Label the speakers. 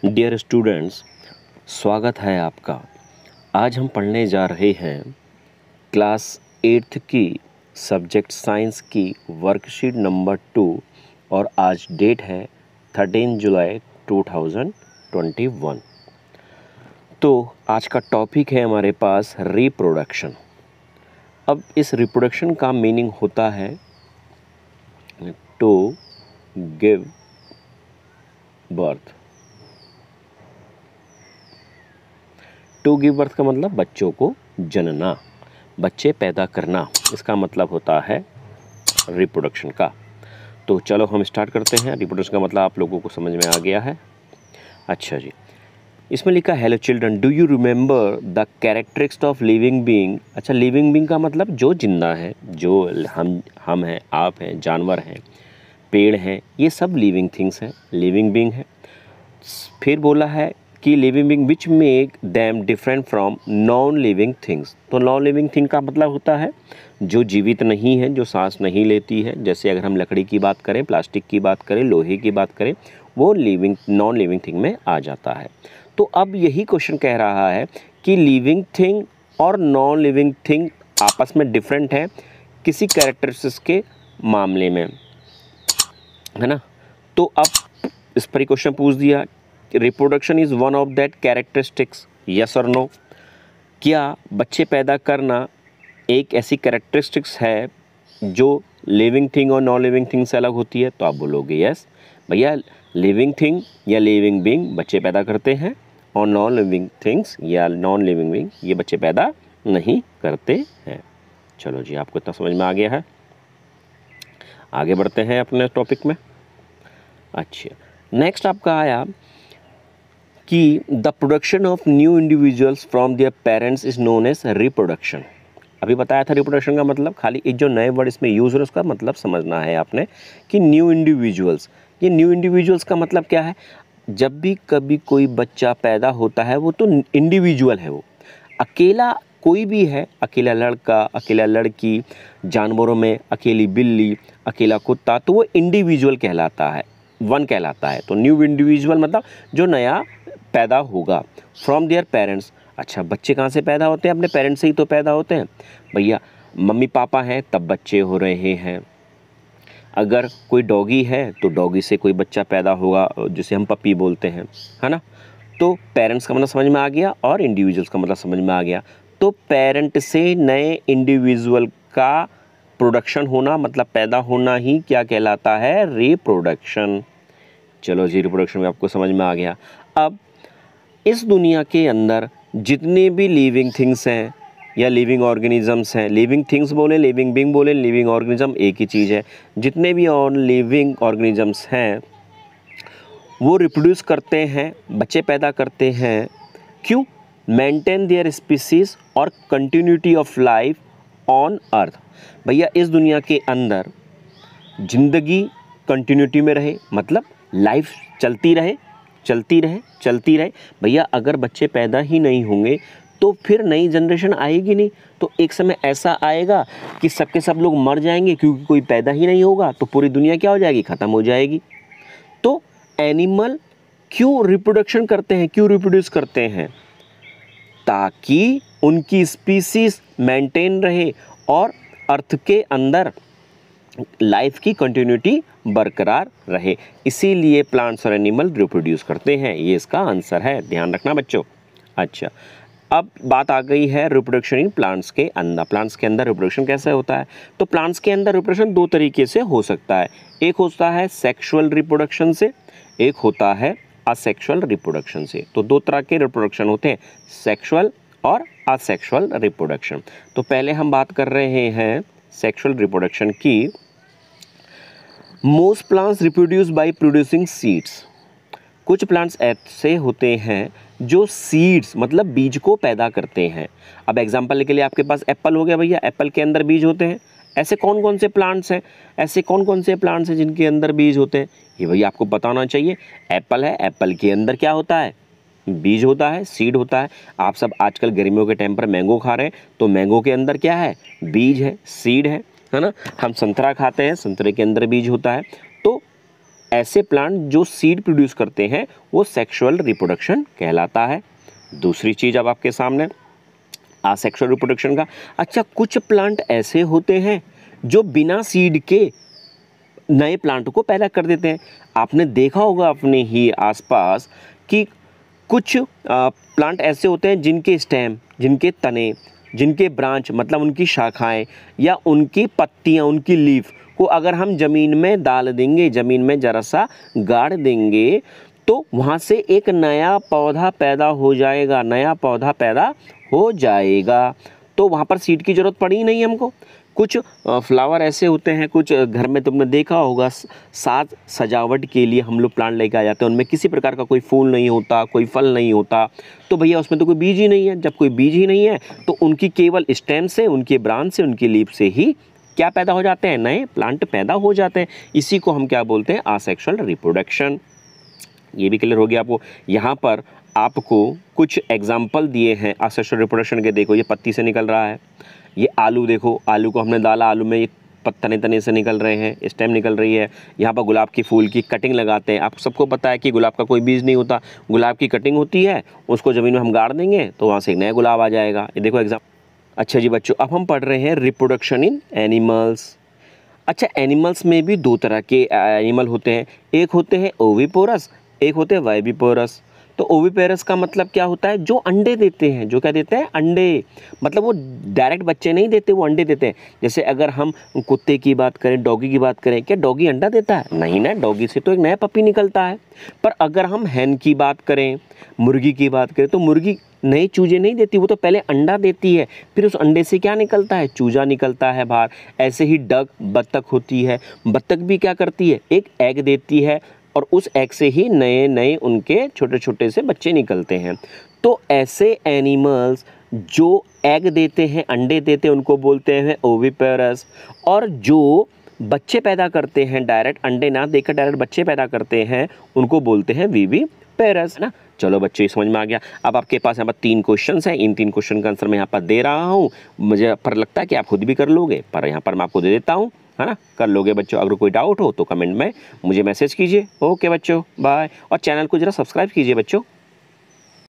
Speaker 1: Dear students, स्वागत है आपका। आज हम पढ़ने जा रहे हैं क्लास 8th की सब्जेक्ट साइंस की वर्कशीट नंबर 2 और आज डेट है 13 जुलाई 2021। तो आज का टॉपिक है हमारे पास रिप्रोडक्शन। अब इस रिप्रोडक्शन का मीनिंग होता है to give birth. To give birth का मतलब बच्चों को जनना, बच्चे पैदा करना, इसका मतलब होता है रिप्रोडक्शन का। तो चलो हम स्टार्ट करते हैं। रिप्रोडक्शन का मतलब आप लोगों को समझ में आ गया है। अच्छा जी, इसमें लिखा hello children, do you remember the characteristics of living being. अच्छा, लिविंग बीइंग का मतलब जो जिंदा है, जो हम हैं, आप हैं, जानवर हैं, पेड़ हैं, ये सब लिविंग थिंग्स हैं, लिविंग बीइंग है। फिर बोला है कि living being which make them different from non living things. तो नॉन लिविंग थिंग का मतलब होता है जो जीवित नहीं है, जो सांस नहीं लेती है। जैसे अगर हम लकड़ी की बात करें, प्लास्टिक की बात करें, लोहे की बात करें, वो लिविंग नॉन लिविंग थिंग में आ जाता है। तो अब यही क्वेश्चन कह रहा है कि लिविंग थिंग और नॉन लिविंग थिंग आपस में डिफरेंट है किसी कैरेक्टरिस्टिक्स के मामले में, है ना। तो अब इस पर क्वेश्चन पूछ दिया, reproduction is one of that characteristics, yes और नो। क्या बच्चे पैदा करना एक ऐसी कैरेक्टरिस्टिक्स है जो लिविंग थिंग और नॉन लिविंग थिंग से अलग होती है? तो आप बोलोगे यस भैया, लिविंग थिंग या लिविंग बीइंग बच्चे पैदा करते हैं और नॉन लिविंग थिंग्स या नॉन लिविंग बीइंग ये बच्चे पैदा नहीं करते हैं। चलो जी, आपको इतना समझ में आ गया है। आगे बढ़ते हैं अपने टॉपिक में। अच्छा, नेक्स्ट आपका आया कि the production of new individuals from their parents is known as reproduction. अभी बताया था रिप्रोडक्शन का मतलब, खाली एक जो नए वर्ड इसमें यूज़ हो रहा है उसका मतलब समझना है आपने कि न्यू इंडिविजुअल्स। ये न्यू इंडिविजुअल्स का मतलब क्या है? जब भी कभी कोई बच्चा पैदा होता है वो तो इंडिविजुअल है, वो अकेला कोई भी है, अकेला लड़का, अकेला लड़की, जानवरों में अकेली बिल्ली, अकेला कुत्ता, तो वो इंडिविजुअल कहलाता है, वन कहलाता है। तो न्यू इंडिविजुअल मतलब जो नया पैदा होगा फ्रॉम देयर पेरेंट्स। अच्छा, बच्चे कहाँ से पैदा होते हैं? अपने पेरेंट्स से ही तो पैदा होते हैं भैया। मम्मी पापा हैं तब बच्चे हो रहे हैं। अगर कोई डॉगी है तो डॉगी से कोई बच्चा पैदा होगा जिसे हम पपी बोलते हैं, है ना। तो पेरेंट्स का मतलब समझ में आ गया और इंडिविजुअल्स का मतलब समझ में आ गया। तो पेरेंट से नए इंडिविजुअल का प्रोडक्शन होना मतलब पैदा होना ही क्या कहलाता है? रिप्रोडक्शन। चलो जी, रिप्रोडक्शन में आपको समझ में आ गया। अब इस दुनिया के अंदर जितने भी लिविंग थिंग्स हैं या लिविंग ऑर्गेनिजम्स हैं, लिविंग थिंग्स बोले, लिविंग बीइंग बोले, लिविंग ऑर्गेनिज्म एक ही चीज़ है। जितने भी और लिविंग ऑर्गेनिजम्स हैं वो रिप्रोड्यूस करते हैं, बच्चे पैदा करते हैं। क्यों? मेंटेन देयर स्पीसीज और continuity of life on earth. भैया इस दुनिया के अंदर जिंदगी कंटिन्यूटी में रहे, मतलब लाइफ चलती रहे, चलती रहे, चलती रहे। भैया अगर बच्चे पैदा ही नहीं होंगे तो फिर नई जनरेशन आएगी नहीं। तो एक समय ऐसा आएगा कि सबके सब लोग मर जाएंगे, क्योंकि कोई पैदा ही नहीं होगा तो पूरी दुनिया क्या हो जाएगी? ख़त्म हो जाएगी। तो एनिमल क्यों रिप्रोडक्शन करते हैं, क्यों रिप्रोड्यूस करते हैं? ताकि उनकी स्पीसीज मेंटेन रहे और अर्थ के अंदर लाइफ की कंटिन्यूटी बरकरार रहे, इसीलिए प्लांट्स और एनिमल रिप्रोड्यूस करते हैं। ये इसका आंसर है, ध्यान रखना बच्चों। अच्छा, अब बात आ गई है रिप्रोडक्शन इन प्लांट्स के अंदर। प्लांट्स के अंदर रिप्रोडक्शन कैसे होता है? तो प्लांट्स के अंदर रिप्रोडक्शन दो तरीके से हो सकता है। एक होता है सेक्सुअल रिप्रोडक्शन से, एक होता है असेक्सुअल रिप्रोडक्शन से। तो दो तरह के रिप्रोडक्शन होते हैं, सेक्सुअल और असेक्सुअल रिप्रोडक्शन। तो पहले हम बात कर रहे हैं सेक्सुअल रिप्रोडक्शन की। Most plants reproduce by producing seeds. कुछ प्लांट्स ऐसे होते हैं जो सीड्स मतलब बीज को पैदा करते हैं। अब एग्जांपल के लिए आपके पास एप्पल हो गया भैया, एप्पल के अंदर बीज होते हैं। ऐसे कौन कौन से प्लांट्स हैं, ऐसे कौन कौन से प्लांट्स हैं जिनके अंदर बीज होते हैं? ये भैया आपको पता होना चाहिए। एप्पल है, एप्पल के अंदर क्या होता है? बीज होता है, सीड होता है। आप सब आजकल गर्मियों के टाइम पर मैंगो खा रहे हैं, तो मैंगो के अंदर क्या है? बीज है, सीड है ना। हम संतरा खाते हैं, संतरे के अंदर बीज होता है। तो ऐसे प्लांट जो सीड प्रोड्यूस करते हैं वो सेक्सुअल रिप्रोडक्शन कहलाता है। दूसरी चीज़ अब आपके सामने आसेक्सुअल रिप्रोडक्शन का। अच्छा, कुछ प्लांट ऐसे होते हैं जो बिना सीड के नए प्लांट को पैदा कर देते हैं। आपने देखा होगा अपने ही आसपास कि कुछ प्लांट ऐसे होते हैं जिनके स्टेम, जिनके तने, जिनके ब्रांच मतलब उनकी शाखाएं या उनकी पत्तियां, उनकी लीफ को अगर हम ज़मीन में डाल देंगे, ज़मीन में ज़रा सा गाड़ देंगे तो वहाँ से एक नया पौधा पैदा हो जाएगा, नया पौधा पैदा हो जाएगा। तो वहाँ पर सीड की ज़रूरत पड़ी ही नहीं हमको। कुछ फ्लावर ऐसे होते हैं, कुछ घर में तुमने देखा होगा साज सजावट के लिए हम लोग प्लांट लेके आ जाते हैं, उनमें किसी प्रकार का कोई फूल नहीं होता, कोई फल नहीं होता, तो भैया उसमें तो कोई बीज ही नहीं है। जब कोई बीज ही नहीं है तो उनकी केवल स्टेम से, उनके ब्रांच से, उनकी लीफ से ही क्या पैदा हो जाते हैं, नए प्लांट पैदा हो जाते हैं। इसी को हम क्या बोलते हैं, आसेक्सुअल रिप्रोडक्शन। ये भी क्लियर हो गया आपको। यहाँ पर आपको कुछ एग्जाम्पल दिए हैं आसेक्सुअल रिप्रोडक्शन के। देखो ये पत्ती से निकल रहा है, ये आलू देखो, आलू को हमने डाला, आलू में ये तने तने से निकल रहे हैं, स्टेम निकल रही है। यहाँ पर गुलाब की फूल की कटिंग लगाते हैं। आप सबको पता है कि गुलाब का कोई बीज नहीं होता, गुलाब की कटिंग होती है, उसको ज़मीन में हम गाड़ देंगे तो वहाँ से एक नया गुलाब आ जाएगा। ये देखो एग्जाम। अच्छा जी बच्चों, अब हम पढ़ रहे हैं रिप्रोडक्शन इन एनिमल्स। अच्छा, एनिमल्स में भी दो तरह के एनिमल होते हैं, एक होते हैं ओविपोरस, एक होते हैं वाइविपोरस। तो ओविपेरस का मतलब क्या होता है, जो अंडे देते हैं, जो क्या देते हैं, अंडे। मतलब वो डायरेक्ट बच्चे नहीं देते, वो अंडे देते हैं। जैसे अगर हम कुत्ते की बात करें, डॉगी की बात करें, क्या डॉगी अंडा देता है? नहीं ना, डॉगी से तो एक नया पपी निकलता है। पर अगर हम हैन की बात करें, मुर्गी की बात करें, तो मुर्गी नए चूजे नहीं देती, वो तो पहले अंडा देती है, फिर उस अंडे से क्या निकलता है, चूजा निकलता है बाहर। ऐसे ही डक, बत्तख होती है, बत्तख भी क्या करती है, एक एग देती है और उस एग से ही नए नए उनके छोटे छोटे से बच्चे निकलते हैं। तो ऐसे एनिमल्स जो एग देते हैं, अंडे देते हैं, उनको बोलते हैं ओविपेरस। और जो बच्चे पैदा करते हैं, डायरेक्ट अंडे ना देकर डायरेक्ट बच्चे पैदा करते हैं, उनको बोलते हैं विविपेरस ना। चलो बच्चे, समझ में आ गया। अब आपके पास यहाँ पर 3 क्वेश्चंस हैं, इन 3 क्वेश्चन का आंसर मैं यहाँ पर दे रहा हूँ। मुझे पर लगता है कि आप खुद भी कर लोगे, पर यहाँ पर मैं आपको दे देता हूँ, है ना, कर लोगे बच्चों। अगर कोई डाउट हो तो कमेंट में मुझे मैसेज कीजिए। ओके बच्चों, बाय। और चैनल को जरा सब्सक्राइब कीजिए बच्चों।